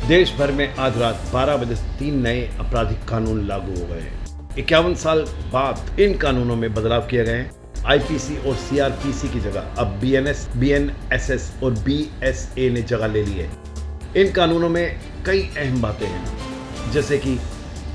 देश भर में आज रात 12 बजे से 3 नए आपराधिक कानून लागू हो गए हैं। 51 साल बाद इन कानूनों में बदलाव किए गए हैं। आईपीसी और सीआरपीसी की जगह अब बीएनएस, बीएनएसएस और बीएसए ने जगह ले ली है। इन कानूनों में कई अहम बातें हैं, जैसे कि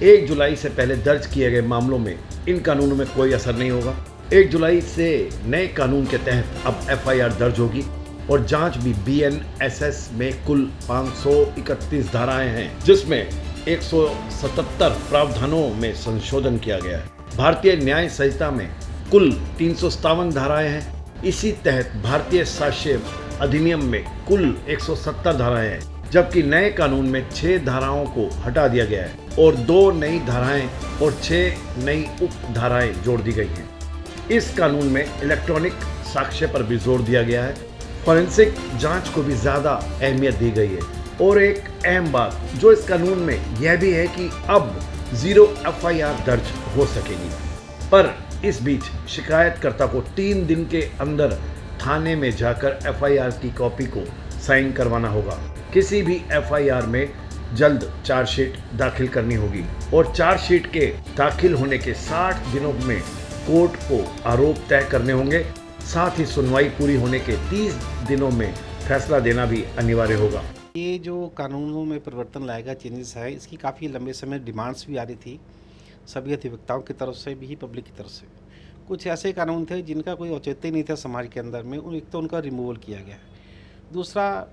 1 जुलाई से पहले दर्ज किए गए मामलों में इन कानूनों में कोई असर नहीं होगा। 1 जुलाई से नए कानून के तहत अब एफआईआर दर्ज होगी और जांच भी बीएनएसएस में कुल 531 धाराएं हैं, जिसमें 177 प्रावधानों में संशोधन किया गया है। भारतीय न्याय संहिता में कुल 357 धाराएं हैं। इसी तहत भारतीय साक्ष्य अधिनियम में कुल 170 धाराएं हैं, जबकि नए कानून में 6 धाराओं को हटा दिया गया है और 2 नई धाराएं और 6 नई उप धाराएं जोड़ दी गई हैं। इस कानून में इलेक्ट्रॉनिक साक्ष्य पर भी जोर दिया गया है। फॉरेंसिक जांच को भी ज़्यादा अहमियत दी गई है। और एक अहम बात जो इस कानून में यह भी है कि अब 0 एफआईआर दर्ज हो सकेगी, पर इस बीच शिकायतकर्ता को 3 दिन के अंदर थाने में जाकर एफआईआर की कॉपी को साइन करवाना होगा। किसी भी एफआईआर में जल्द चार्जशीट दाखिल करनी होगी और चार्जशीट के दाखिल होने के 60 दिनों में कोर्ट को आरोप तय करने होंगे। साथ ही सुनवाई पूरी होने के 30 दिनों में फैसला देना भी अनिवार्य होगा। ये जो कानूनों में परिवर्तन लाएगा, चेंजेस है, इसकी काफ़ी लंबे समय डिमांड्स भी आ रही थी, सभी अधिवक्ताओं की तरफ से भी, पब्लिक की तरफ से। कुछ ऐसे कानून थे जिनका कोई औचित्य नहीं था समाज के अंदर में, एक तो उनका रिमूवल किया गया है। दूसरा,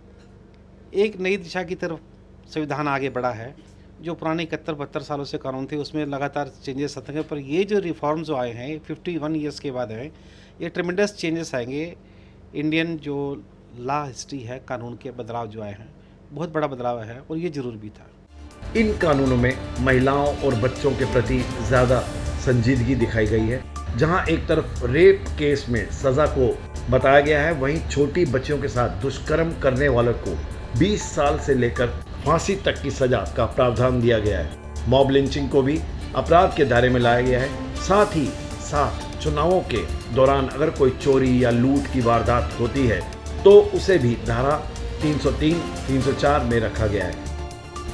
एक नई दिशा की तरफ संविधान आगे बढ़ा है। जो पुराने 71-72 सालों से कानून थे उसमें लगातार चेंजेस आते हैं, पर ये जो रिफॉर्म्स जो आए हैं 51 ईयर्स के बाद हैं, ये ट्रेमेंडस चेंजेस आएंगे। इंडियन जो लॉ हिस्ट्री है, कानून के बदलाव जो आए हैं, बहुत बड़ा बदलाव है और ये ज़रूर भी था। इन कानूनों में महिलाओं और बच्चों के प्रति ज़्यादा संजीदगी दिखाई गई है। जहां एक तरफ रेप केस में सज़ा को बताया गया है, वहीं छोटी बच्चियों के साथ दुष्कर्म करने वालों को 20 साल से लेकर फांसी तक की सज़ा का प्रावधान दिया गया है। मॉब लिंचिंग को भी अपराध के दायरे में लाया गया है। साथ ही साथ चुनावों के दौरान अगर कोई चोरी या लूट की वारदात होती है तो उसे भी धारा 303, 304 में रखा गया है।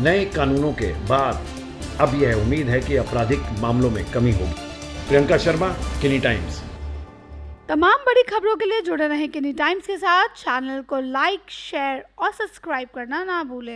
नए कानूनों के बाद अब यह उम्मीद है कि आपराधिक मामलों में कमी होगी। प्रियंका शर्मा, किनी टाइम्स। तमाम बड़ी खबरों के लिए जुड़े रहें किनी टाइम्स के साथ। चैनल को लाइक, शेयर और सब्सक्राइब करना ना भूलें।